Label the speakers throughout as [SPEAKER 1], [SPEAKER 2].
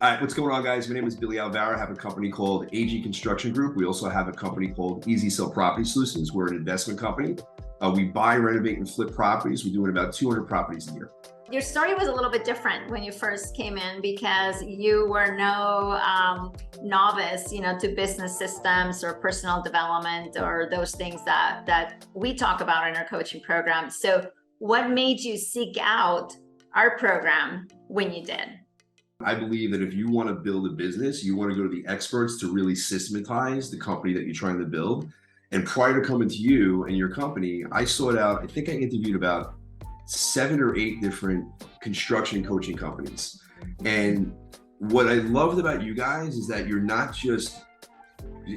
[SPEAKER 1] All right, what's going on, guys? My name is Billy Alvaro. I have a company called AG Construction Group. We also have a company called Easy Sell Property Solutions. We're an investment company. We buy, renovate, and flip properties. We're doing about 200 properties a year.
[SPEAKER 2] Your story was a little bit different when you first came in because you were no novice, to business systems or personal development or those things that we talk about in our coaching program. So what made you seek out our program when you did?
[SPEAKER 1] I believe that if you want to build a business, you want to go to the experts to really systematize the company that you're trying to build. And prior to coming to you and your company, I sought out, I think I interviewed about 7 or 8 different construction coaching companies. And what I loved about you guys is that you're not just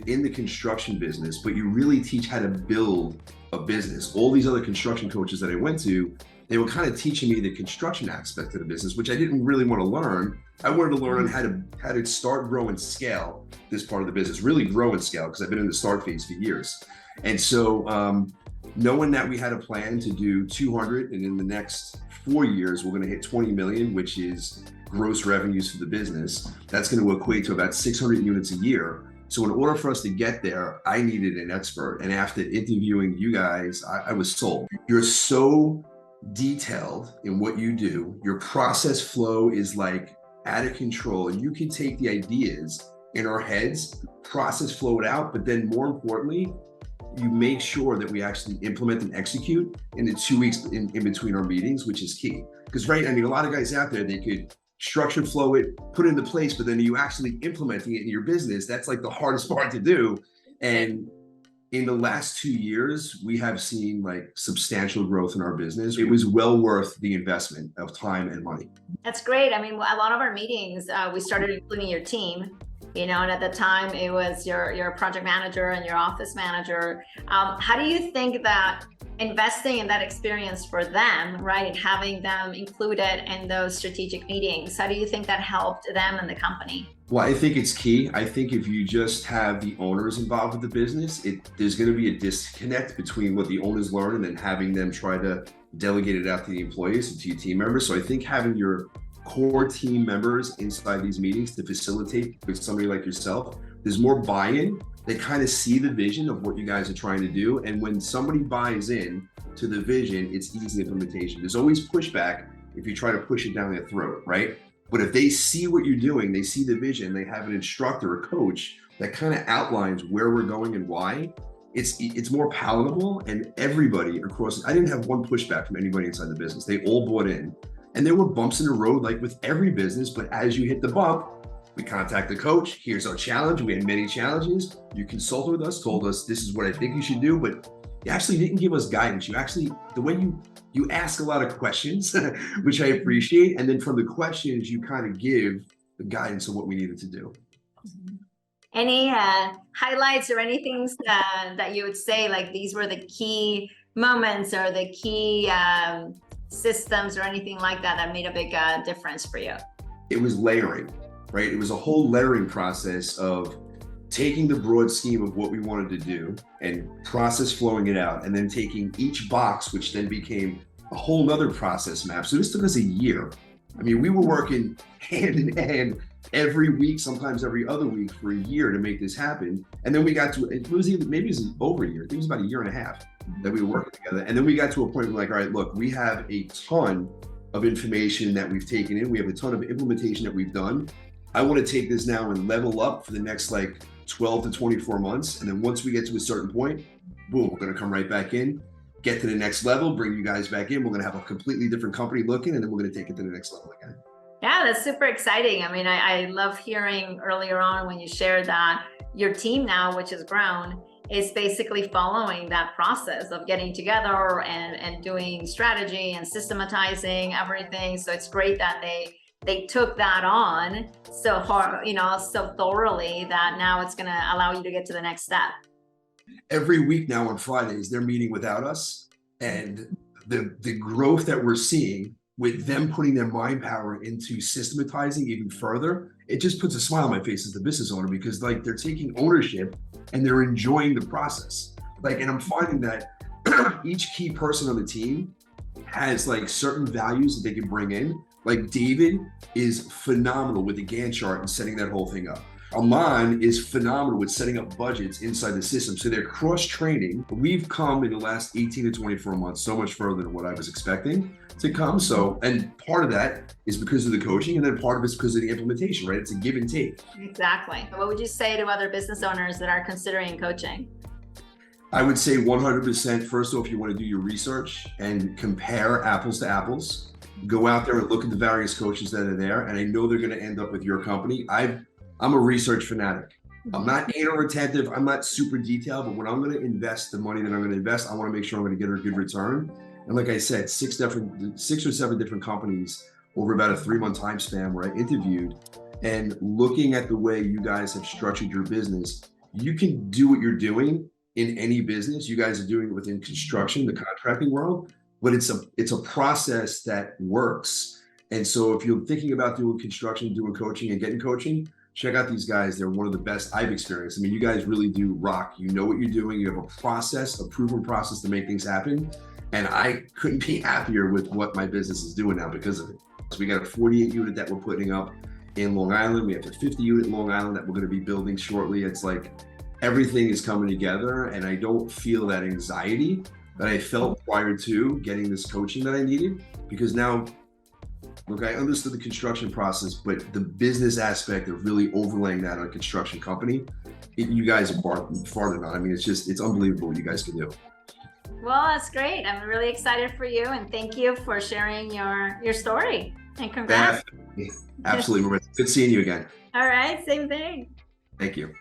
[SPEAKER 1] in the construction business, but you really teach how to build a business. All these other construction coaches that I went to, they were kind of teaching me the construction aspect of the business, which I didn't really want to learn. I wanted to learn how to start, grow, and scale this part of the business, really grow and scale, because I've been in the start phase for years. And so knowing that we had a plan to do 200, and in the next 4 years, we're going to hit 20 million, which is gross revenues for the business. That's going to equate to about 600 units a year. So in order for us to get there, I needed an expert. And after interviewing you guys, I was sold. You're so detailed in what you do. Your process flow is like out of control. And you can take the ideas in our heads, process flow it out, but then more importantly, you make sure that we actually implement and execute in the 2 weeks in between our meetings, which is key. Because a lot of guys out there, they could structure flow it, put it into place, but then you actually implementing it in your business, that's like the hardest part to do. And in the last 2 years, we have seen like substantial growth in our business. It was well worth the investment of time and money.
[SPEAKER 2] That's great. I mean, a lot of our meetings, we started including your team, and at the time it was your project manager and your office manager. How do you think that investing in that experience for them, right, having them included in those strategic meetings, how do you think that helped them and the company?
[SPEAKER 1] Well, I think it's key. I think if you just have the owners involved with the business, there's going to be a disconnect between what the owners learn and then having them try to delegate it out to the employees and to your team members. So I think having your core team members inside these meetings to facilitate with somebody like yourself, there's more buy-in. They kind of see the vision of what you guys are trying to do. And when somebody buys in to the vision, it's easy implementation. There's always pushback if you try to push it down their throat, right? But if they see what you're doing, they see the vision, they have an instructor, a coach that kind of outlines where we're going and why, it's more palatable. And everybody across, I didn't have one pushback from anybody inside the business. They all bought in. And there were bumps in the road, like with every business, but as you hit the bump, we contact the coach. Here's our challenge. We had many challenges. You consulted with us, told us this is what I think you should do, but you actually didn't give us guidance. You actually, the way you ask a lot of questions, which I appreciate. And then from the questions, you kind of give the guidance of what we needed to do.
[SPEAKER 2] Any highlights or anything that you would say, like these were the key moments or the key systems or anything like that made a big difference for you?
[SPEAKER 1] It was layering, right? It was a whole layering process of taking the broad scheme of what we wanted to do and process flowing it out, and then taking each box, which then became a whole nother process map. So this took us a year. I mean, we were working hand in hand every week, sometimes every other week for a year to make this happen. And then we got to, maybe it was over a year. I think it was about a year and a half that we were working together. And then we got to a point where like, all right, look, we have a ton of information that we've taken in. We have a ton of implementation that we've done. I want to take this now and level up for the next like 12 to 24 months. And then once we get to a certain point, boom, we're going to come right back in, get to the next level, bring you guys back in. We're going to have a completely different company looking, and then we're going to take it to the next level again.
[SPEAKER 2] Yeah, that's super exciting. I mean, I love hearing earlier on when you shared that your team now, which has grown, is basically following that process of getting together and doing strategy and systematizing everything. So it's great that they took that on so hard, so thoroughly that now it's going to allow you to get to the next step.
[SPEAKER 1] Every week now on Fridays, they're meeting without us, and the growth that we're seeing with them putting their mind power into systematizing even further, it just puts a smile on my face as the business owner, because like they're taking ownership and they're enjoying the process. Like, and I'm finding that each key person on the team has like certain values that they can bring in, Like David is phenomenal with the Gantt chart and setting that whole thing up. Aman is phenomenal with setting up budgets inside the system. So they're cross-training. We've come in the last 18 to 24 months so much further than what I was expecting to come. So, and part of that is because of the coaching, and then part of it's because of the implementation, right? It's a give and take.
[SPEAKER 2] Exactly. What would you say to other business owners that are considering coaching?
[SPEAKER 1] I would say 100%. First off, you want to do your research and compare apples to apples. Go out there and look at the various coaches that are there. And I know they're going to end up with your company. I'm a research fanatic. I'm not anal retentive. I'm not super detailed, but when I'm going to invest the money that I'm going to invest, I want to make sure I'm going to get a good return. And like I said, 6 or 7 different companies over about a 3-month time span where I interviewed, and looking at the way you guys have structured your business, you can do what you're doing in any business. You guys are doing it within construction, the contracting world, but it's a process that works. And so if you're thinking about doing construction, doing coaching and getting coaching, check out these guys. They're one of the best I've experienced. I mean, you guys really do rock. You know what you're doing. You have a process, a proven process to make things happen. And I couldn't be happier with what my business is doing now because of it. So we got a 48 unit that we're putting up in Long Island. We have a 50 unit in Long Island that we're going to be building shortly. It's like everything is coming together, and I don't feel that anxiety that I felt prior to getting this coaching that I needed, because now, look, I understood the construction process, but the business aspect of really overlaying that on a construction company, you guys are far than none. I mean, it's unbelievable what you guys can do.
[SPEAKER 2] Well, that's great. I'm really excited for you, and thank you for sharing your story. And congrats.
[SPEAKER 1] Absolutely. Good seeing you again.
[SPEAKER 2] All right, same thing.
[SPEAKER 1] Thank you.